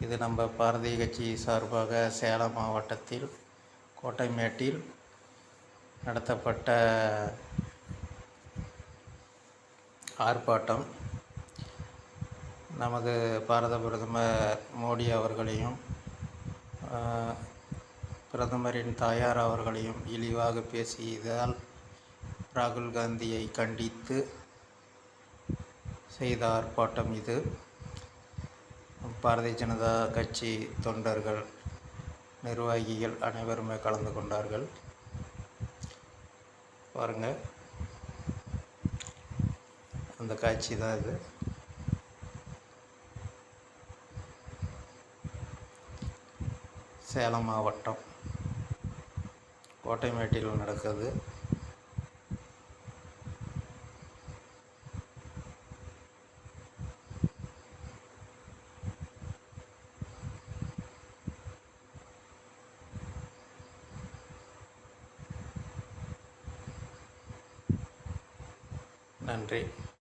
இது நம்ம பாரதிய கட்சி சார்பாக சேலம் மாவட்டத்தில் கோட்டைமேட்டில் நடத்தப்பட்ட ஆர்ப்பாட்டம். நமது பாரத பிரதமர் மோடி அவர்களையும் பிரதமரின் தாயார் அவர்களையும் இழிவாக பேசியதால் ராகுல் காந்தியை கண்டித்து செய்த ஆர்ப்பாட்டம் இது. பாரதிய ஜனதா கட்சி தொண்டர்கள், நிர்வாகிகள் அனைவருமே கலந்து கொண்டார்கள். பாருங்கள், அந்த காட்சி தான் இது. சேலம் மாவட்டம் கோட்டைமேட்டில் நடக்குது. நன்றி.